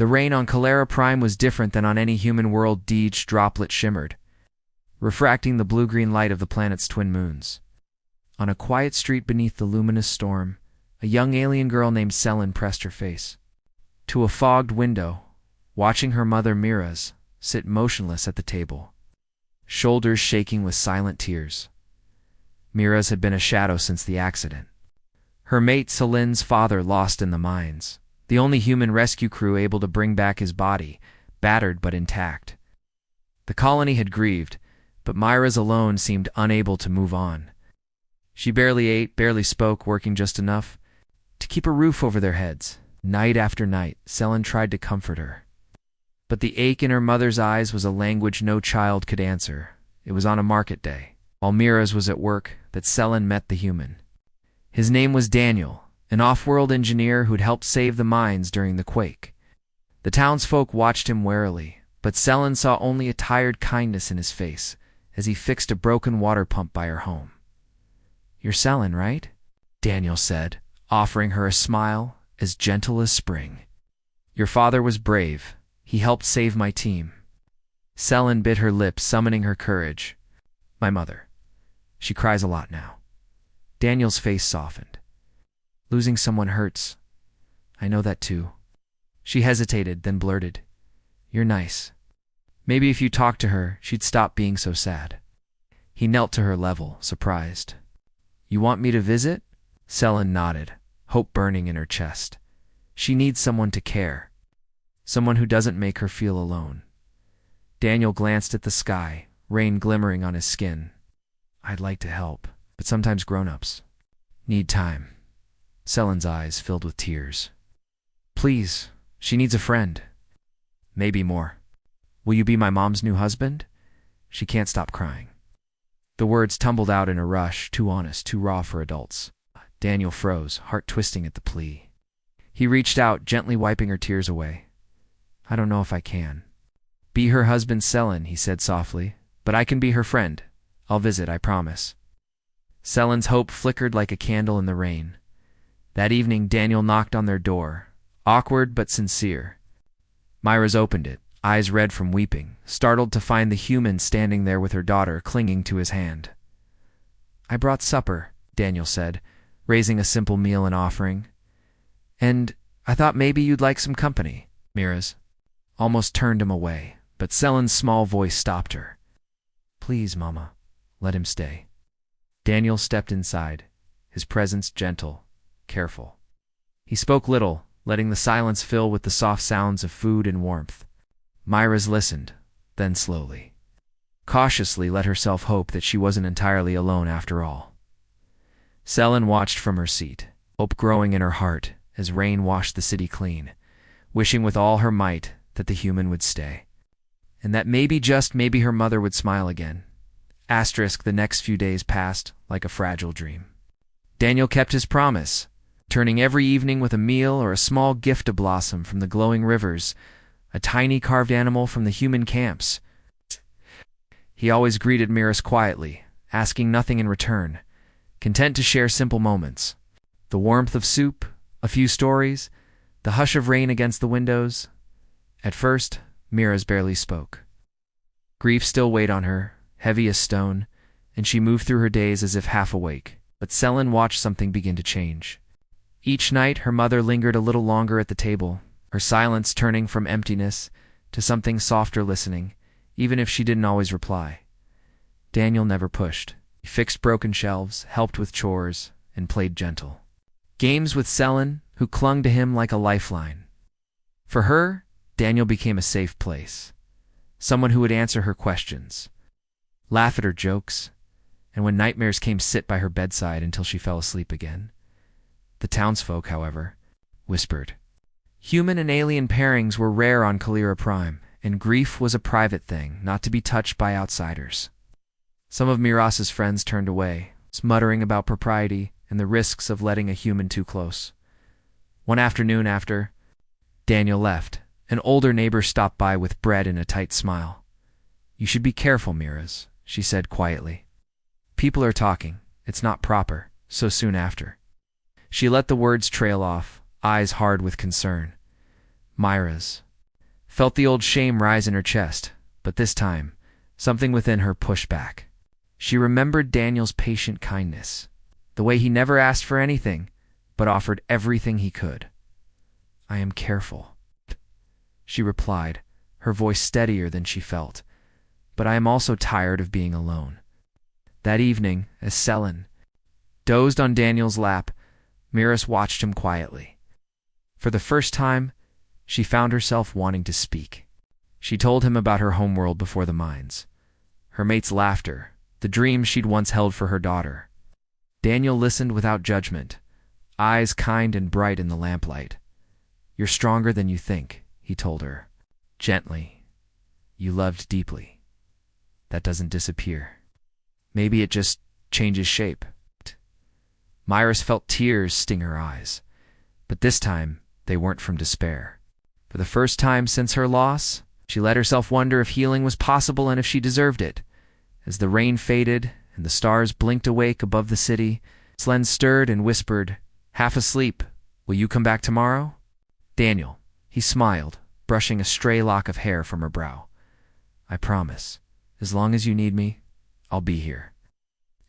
The rain on Calera Prime was different than on any human world. Each droplet shimmered, refracting the blue-green light of the planet's twin moons. On a quiet street beneath the luminous storm, a young alien girl named Selin pressed her face to a fogged window, watching her mother Miras sit motionless at the table, shoulders shaking with silent tears. Miras had been a shadow since the accident. Her mate Selin's father lost in the mines, the only human rescue crew able to bring back his body, battered but intact. The colony had grieved, but Miras alone seemed unable to move on. She barely ate, barely spoke, working just enough to keep a roof over their heads. Night after night, Selin tried to comfort her. But the ache in her mother's eyes was a language no child could answer. It was on a market day, while Miras was at work, that Selin met the human. His name was Daniel, an off-world engineer who'd helped save the mines during the quake. The townsfolk watched him warily, but Selin saw only a tired kindness in his face as he fixed a broken water pump by her home. "You're Selin, right?" Daniel said, offering her a smile as gentle as spring. "Your father was brave. He helped save my team." Selin bit her lip, summoning her courage. "My mother. She cries a lot now." Daniel's face softened. "Losing someone hurts. I know that too." She hesitated, then blurted, "You're nice. Maybe if you talked to her, she'd stop being so sad." He knelt to her level, surprised. "You want me to visit?" Selin nodded, hope burning in her chest. She needs someone to care. Someone who doesn't make her feel alone. Daniel glanced at the sky, rain glimmering on his skin. "I'd like to help, but sometimes grown-ups need time." Selin's eyes filled with tears. "Please, she needs a friend. Maybe more. Will you be my mom's new husband? She can't stop crying." The words tumbled out in a rush, too honest, too raw for adults. Daniel froze, heart twisting at the plea. He reached out, gently wiping her tears away. "I don't know if I can be her husband, Selin," he said softly, "but I can be her friend. I'll visit, I promise." Selin's hope flickered like a candle in the rain. That evening, Daniel knocked on their door, awkward but sincere. Miras opened it, eyes red from weeping, startled to find the human standing there with her daughter clinging to his hand. "I brought supper," Daniel said, raising a simple meal and offering. "And I thought maybe you'd like some company." Miras almost turned him away, but Selin's small voice stopped her. "Please, Mama, let him stay." Daniel stepped inside, his presence gentle, careful. He spoke little, letting the silence fill with the soft sounds of food and warmth. Miras listened, then slowly, cautiously let herself hope that she wasn't entirely alone after all. Selin watched from her seat, hope growing in her heart as rain washed the city clean, wishing with all her might that the human would stay, and that maybe, just maybe, her mother would smile again. Asterisk, the next few days passed like a fragile dream. Daniel kept his promise, turning every evening with a meal or a small gift to blossom from the glowing rivers, a tiny carved animal from the human camps. He always greeted Miras quietly, asking nothing in return, content to share simple moments. The warmth of soup, a few stories, the hush of rain against the windows. At first, Miras barely spoke. Grief still weighed on her, heavy as stone, and she moved through her days as if half awake. But Selin watched something begin to change. Each night, her mother lingered a little longer at the table, her silence turning from emptiness to something softer listening, even if she didn't always reply. Daniel never pushed. He fixed broken shelves, helped with chores, and played gentle games with Selin, who clung to him like a lifeline. For her, Daniel became a safe place, someone who would answer her questions, laugh at her jokes, and when nightmares came, sit by her bedside until she fell asleep again. The townsfolk, however, whispered. Human and alien pairings were rare on Calera Prime, and grief was a private thing, not to be touched by outsiders. Some of Miras's friends turned away, muttering about propriety and the risks of letting a human too close. One afternoon after Daniel left, an older neighbor stopped by with bread and a tight smile. "You should be careful, Miras," she said quietly. "People are talking. It's not proper, so soon after." She let the words trail off, eyes hard with concern. "Miras, felt the old shame rise in her chest, but this time, something within her pushed back. She remembered Daniel's patient kindness, the way he never asked for anything, but offered everything he could. "I am careful," she replied, her voice steadier than she felt, "but I am also tired of being alone." That evening, as Selin dozed on Daniel's lap, Miras watched him quietly. For the first time, she found herself wanting to speak. She told him about her homeworld before the mines, her mate's laughter, the dreams she'd once held for her daughter. Daniel listened without judgment, eyes kind and bright in the lamplight. "You're stronger than you think," he told her, gently. "You loved deeply. That doesn't disappear. Maybe it just changes shape." Miras felt tears sting her eyes, but this time they weren't from despair. For the first time since her loss, she let herself wonder if healing was possible and if she deserved it. As the rain faded and the stars blinked awake above the city, Selin stirred and whispered, half asleep, "Will you come back tomorrow?" "Daniel," he smiled, brushing a stray lock of hair from her brow. "I promise. As long as you need me, I'll be here."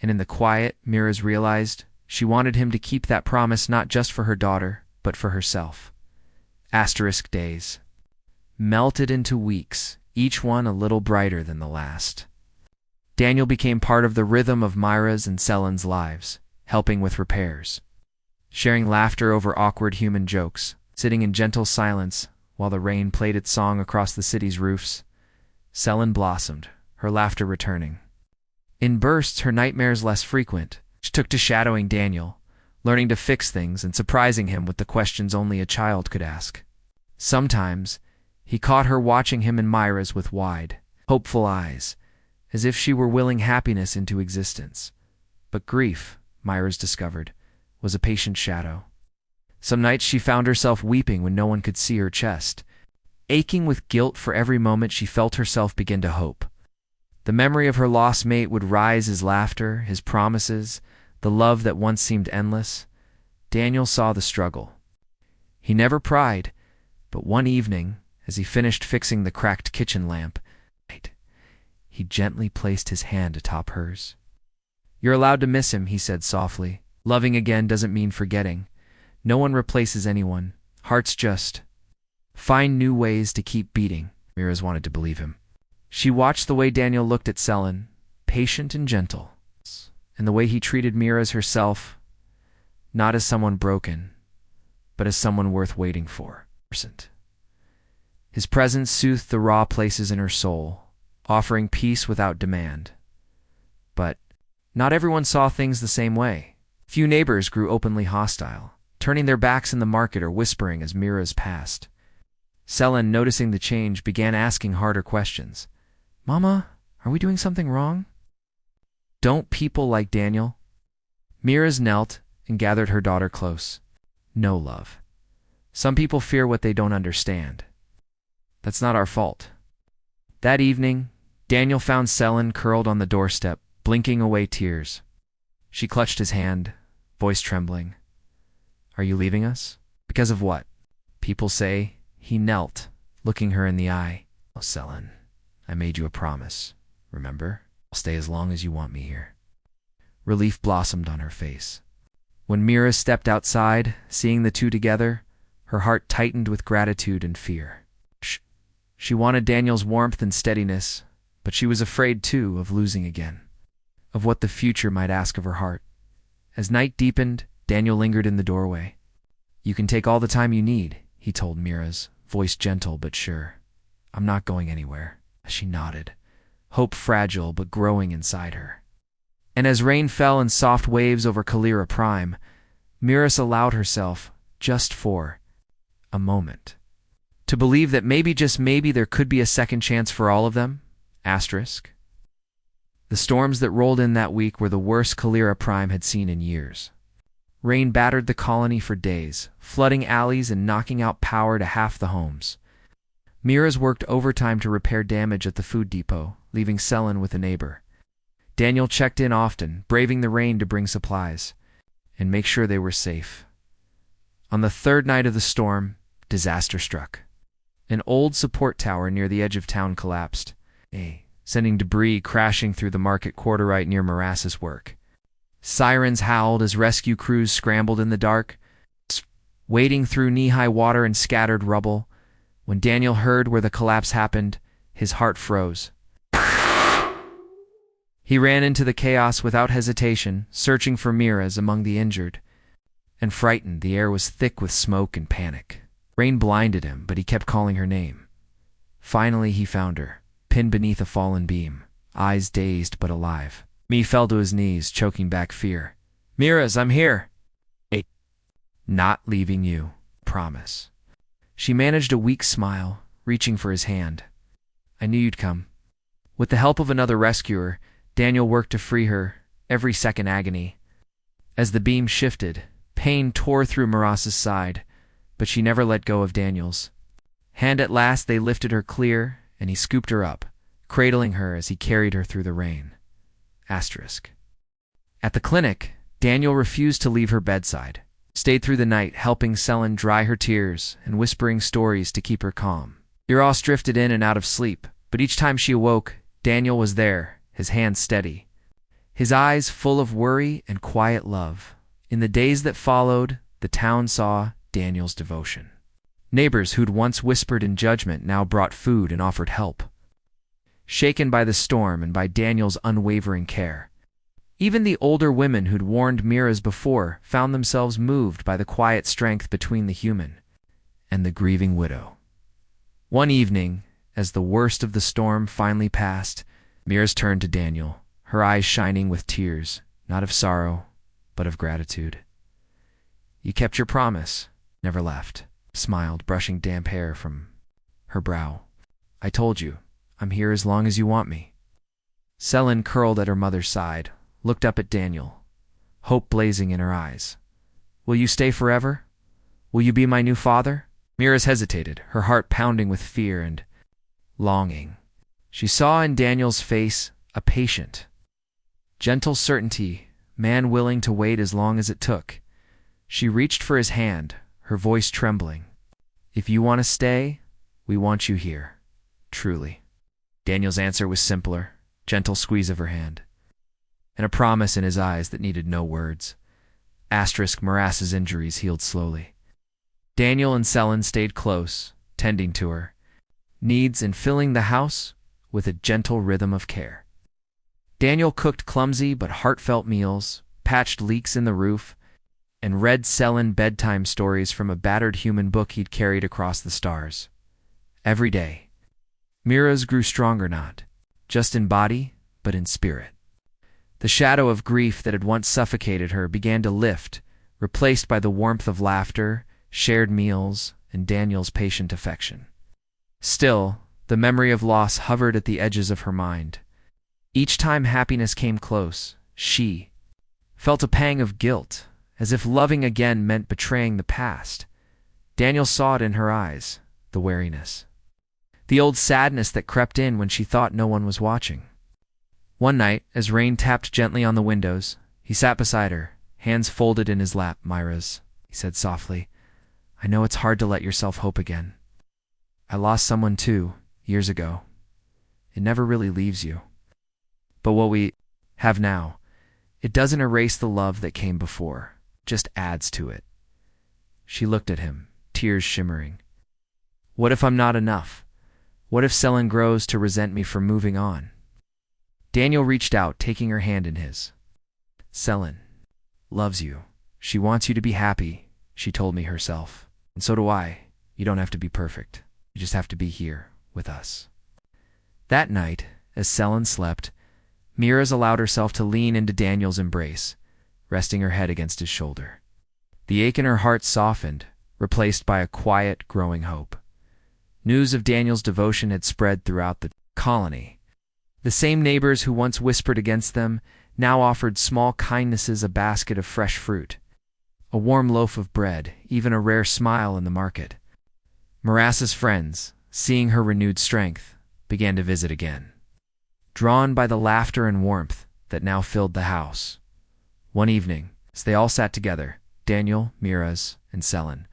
And in the quiet, Miras realized she wanted him to keep that promise not just for her daughter, but for herself. Days melted into weeks, each one a little brighter than the last. Daniel became part of the rhythm of Miras and Selin's lives, helping with repairs, sharing laughter over awkward human jokes, sitting in gentle silence while the rain played its song across the city's roofs. Selin blossomed, her laughter returning. In bursts, her nightmares less frequent. She took to shadowing Daniel, learning to fix things and surprising him with the questions only a child could ask. Sometimes, he caught her watching him and Miras with wide, hopeful eyes, as if she were willing happiness into existence. But grief, Miras discovered, was a patient shadow. Some nights she found herself weeping when no one could see her chest, aching with guilt for every moment she felt herself begin to hope. The memory of her lost mate would rise as laughter, his promises, the love that once seemed endless. Daniel saw the struggle. He never pried, but one evening, as he finished fixing the cracked kitchen lamp, he gently placed his hand atop hers. "You're allowed to miss him," he said softly. "Loving again doesn't mean forgetting. No one replaces anyone. Hearts just find new ways to keep beating." Miras wanted to believe him. She watched the way Daniel looked at Selin, patient and gentle, and the way he treated Miras herself, not as someone broken, but as someone worth waiting for. His presence soothed the raw places in her soul, offering peace without demand. But not everyone saw things the same way. Few neighbors grew openly hostile, turning their backs in the market or whispering as Miras passed. Selin, noticing the change, began asking harder questions. "Mama, are we doing something wrong?" "Don't people like Daniel?" Miras knelt and gathered her daughter close. "No, love. Some people fear what they don't understand. That's not our fault." That evening, Daniel found Selin curled on the doorstep, blinking away tears. She clutched his hand, voice trembling. "Are you leaving us? Because of what?" "People say," he knelt, looking her in the eye. "Oh, Selin, I made you a promise. Remember? I'll stay as long as you want me here." Relief blossomed on her face. When Miras stepped outside, seeing the two together, her heart tightened with gratitude and fear. She wanted Daniel's warmth and steadiness, but she was afraid, too, of losing again, of what the future might ask of her heart. As night deepened, Daniel lingered in the doorway. "You can take all the time you need," he told Miras, voice gentle but sure. "I'm not going anywhere." She nodded, hope fragile but growing inside her. And as rain fell in soft waves over Kalira Prime, Miras allowed herself, just for a moment, to believe that maybe, just maybe, there could be a second chance for all of them. The storms that rolled in that week were the worst Kalira Prime had seen in years. Rain battered the colony for days, flooding alleys and knocking out power to half the homes. Miras worked overtime to repair damage at the food depot, leaving Selin with a neighbor. Daniel checked in often, braving the rain to bring supplies and make sure they were safe. On the third night of the storm, disaster struck. An old support tower near the edge of town collapsed, sending debris crashing through the market quarter right near Miras's work. Sirens howled as rescue crews scrambled in the dark, wading through knee-high water and scattered rubble. When Daniel heard where the collapse happened, his heart froze. He ran into the chaos without hesitation, searching for Miras among the injured. And frightened, the air was thick with smoke and panic. Rain blinded him, but he kept calling her name. Finally, he found her, pinned beneath a fallen beam, eyes dazed but alive. Me fell to his knees, choking back fear. "Miras, I'm here." "Not leaving you, promise." She managed a weak smile, reaching for his hand. "I knew you'd come." With the help of another rescuer, Daniel worked to free her, every second agony. As the beam shifted, pain tore through Miras's side, but she never let go of Daniel's. At last they lifted her clear, and he scooped her up, cradling her as he carried her through the rain. At the clinic, Daniel refused to leave her bedside, stayed through the night helping Selin dry her tears and whispering stories to keep her calm. Miras drifted in and out of sleep, but each time she awoke, Daniel was there, his hands steady, his eyes full of worry and quiet love. In the days that followed, the town saw Daniel's devotion. Neighbors who'd once whispered in judgment now brought food and offered help. Shaken by the storm and by Daniel's unwavering care, even the older women who'd warned Miras before found themselves moved by the quiet strength between the human and the grieving widow. One evening, as the worst of the storm finally passed, Miras turned to Daniel, her eyes shining with tears, not of sorrow, but of gratitude. "You kept your promise, never left," smiled, brushing damp hair from her brow. "I told you, I'm here as long as you want me." Selin curled at her mother's side, looked up at Daniel, hope blazing in her eyes. "Will you stay forever? Will you be my new father?" Miras hesitated, her heart pounding with fear and longing. She saw in Daniel's face a patient, gentle certainty, man willing to wait as long as it took. She reached for his hand, her voice trembling. "If you want to stay, we want you here, truly." Daniel's answer was simpler, gentle squeeze of her hand, and a promise in his eyes that needed no words. Miras's injuries healed slowly. Daniel and Selin stayed close, tending to her needs and filling the house with a gentle rhythm of care. Daniel cooked clumsy but heartfelt meals, patched leaks in the roof, and read Selin bedtime stories from a battered human book he'd carried across the stars. Every day, Miras grew stronger, not just in body, but in spirit. The shadow of grief that had once suffocated her began to lift, replaced by the warmth of laughter, shared meals, and Daniel's patient affection. Still, the memory of loss hovered at the edges of her mind. Each time happiness came close, she felt a pang of guilt, as if loving again meant betraying the past. Daniel saw it in her eyes, the wariness, the old sadness that crept in when she thought no one was watching. One night, as rain tapped gently on the windows, he sat beside her, hands folded in his lap. "Miras," he said softly, "I know it's hard to let yourself hope again. I lost someone too, years ago. It never really leaves you. But what we have now, it doesn't erase the love that came before, just adds to it." She looked at him, tears shimmering. "What if I'm not enough? What if Selin grows to resent me for moving on?" Daniel reached out, taking her hand in his. "Selin loves you. She wants you to be happy," she told me herself. "And so do I. You don't have to be perfect. You just have to be here with us." That night, as Selin slept, Miras allowed herself to lean into Daniel's embrace, resting her head against his shoulder. The ache in her heart softened, replaced by a quiet, growing hope. News of Daniel's devotion had spread throughout the colony. The same neighbors who once whispered against them now offered small kindnesses, a basket of fresh fruit, a warm loaf of bread, even a rare smile in the market. Miras's friends, seeing her renewed strength, began to visit again, drawn by the laughter and warmth that now filled the house. One evening, as they all sat together, Daniel, Miras, and Selin,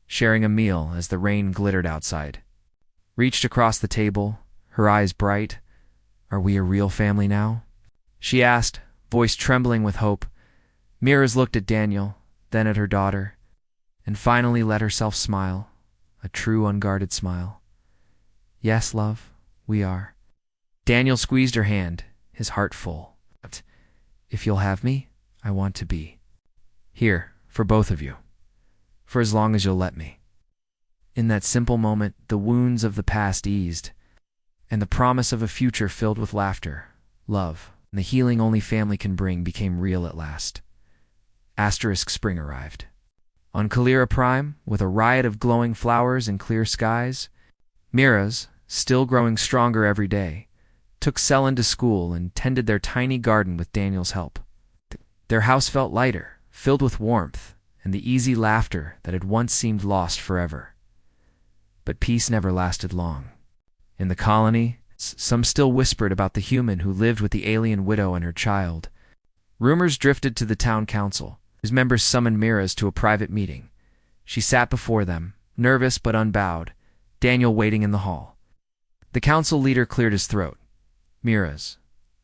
sharing a meal as the rain glittered outside, reached across the table, her eyes bright. "Are we a real family now?" she asked, voice trembling with hope. Miras looked at Daniel, then at her daughter, and finally let herself smile, a true unguarded smile. "Yes, love, we are." Daniel squeezed her hand, his heart full. "If you'll have me, I want to be here for both of you, for as long as you'll let me." In that simple moment, the wounds of the past eased, and the promise of a future filled with laughter, love, and the healing only family can bring became real at last. Asterisk spring arrived. On Calera Prime, with a riot of glowing flowers and clear skies, Miras, still growing stronger every day, took Selin to school and tended their tiny garden with Daniel's help. Their house felt lighter, filled with warmth and the easy laughter that had once seemed lost forever. But peace never lasted long. In the colony, some still whispered about the human who lived with the alien widow and her child. Rumors drifted to the town council, whose members summoned Miras to a private meeting. She sat before them, nervous but unbowed, Daniel waiting in the hall. The council leader cleared his throat. "Miras,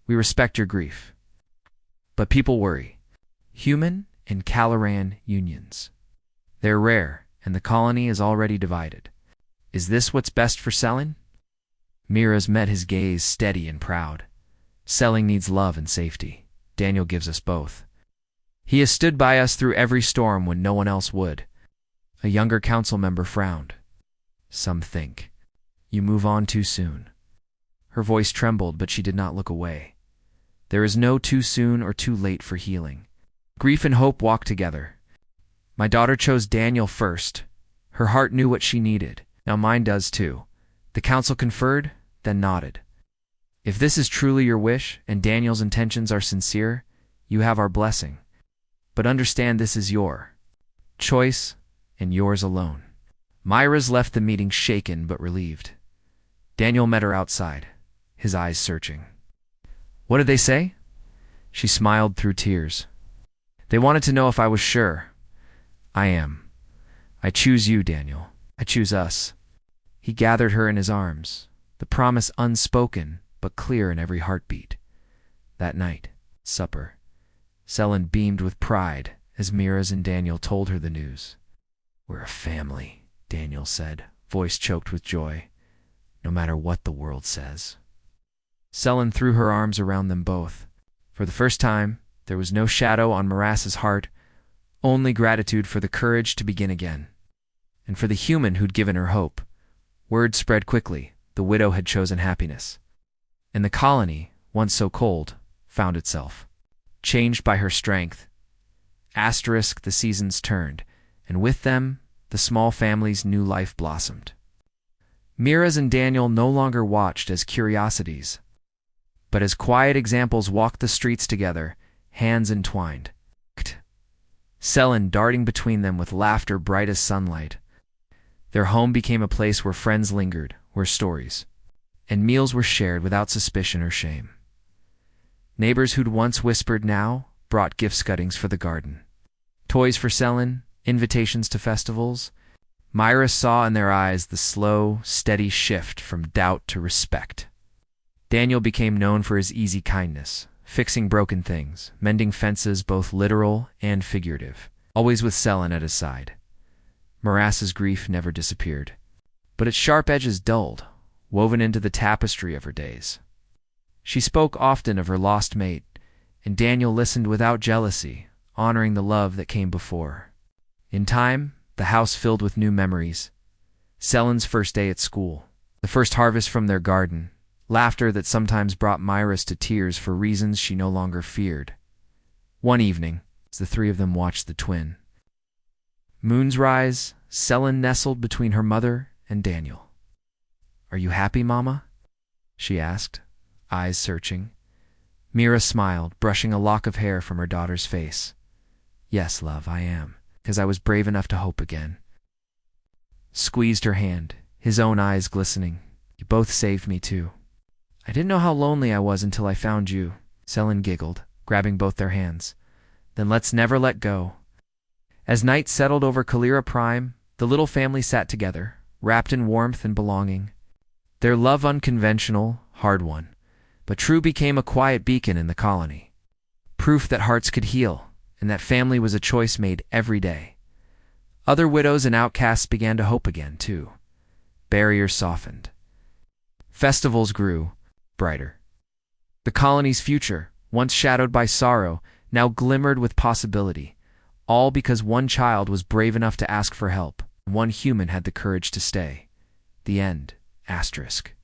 we respect your grief. But people worry. Human and Calaran unions. They're rare, and the colony is already divided. Is this what's best for Selin?" Miras met his gaze steady and proud. "Selin needs love and safety. Daniel gives us both. He has stood by us through every storm when no one else would." A younger council member frowned. "Some think you move on too soon." Her voice trembled, but she did not look away. There is no too soon or too late for healing. Grief and hope walk together. My daughter chose Daniel first. Her heart knew what she needed. Now mine does too. The council conferred, then nodded. "If this is truly your wish and Daniel's intentions are sincere, you have our blessing. But understand this is your choice and yours alone." Miras left the meeting shaken but relieved. Daniel met her outside, his eyes searching. "What did they say?" She smiled through tears. "They wanted to know if I was sure. I am. I choose you, Daniel. I choose us." He gathered her in his arms, the promise unspoken but clear in every heartbeat. That night, supper, Selin beamed with pride as Miras and Daniel told her the news. "We're a family," Daniel said, voice choked with joy, "no matter what the world says." Selin threw her arms around them both. For the first time, there was no shadow on Miras's heart, only gratitude for the courage to begin again. And for the human who'd given her hope. Word spread quickly, the widow had chosen happiness. And the colony, once so cold, found itself changed by her strength. Asterisk the seasons turned, and with them, the small family's new life blossomed. Miras and Daniel no longer watched as curiosities, but as quiet examples walked the streets together, hands entwined. Selin darting between them with laughter bright as sunlight. Their home became a place where friends lingered, where stories and meals were shared without suspicion or shame. Neighbors who'd once whispered now brought gift scuttings for the garden. Toys for Selin, invitations to festivals. Miras saw in their eyes the slow, steady shift from doubt to respect. Daniel became known for his easy kindness, fixing broken things, mending fences both literal and figurative, always with Selin at his side. Miras's grief never disappeared, but its sharp edges dulled, woven into the tapestry of her days. She spoke often of her lost mate, and Daniel listened without jealousy, honoring the love that came before. In time, the house filled with new memories. Selin's first day at school, the first harvest from their garden, laughter that sometimes brought Miras to tears for reasons she no longer feared. One evening, as the three of them watched the twin moons rise, Selin nestled between her mother and Daniel. "Are you happy, Mama?" she asked, eyes searching. Mira smiled, brushing a lock of hair from her daughter's face. "Yes, love, I am, because I was brave enough to hope again." Squeezed her hand, his own eyes glistening. "You both saved me too." "I didn't know how lonely I was until I found you," Selin giggled, grabbing both their hands. "Then let's never let go." As night settled over Calera Prime, the little family sat together, wrapped in warmth and belonging. Their love unconventional, hard won, but true became a quiet beacon in the colony. Proof that hearts could heal, and that family was a choice made every day. Other widows and outcasts began to hope again, too. Barriers softened. Festivals grew, brighter. The colony's future, once shadowed by sorrow, now glimmered with possibility, all because one child was brave enough to ask for help, one human had the courage to stay. The end. Asterisk.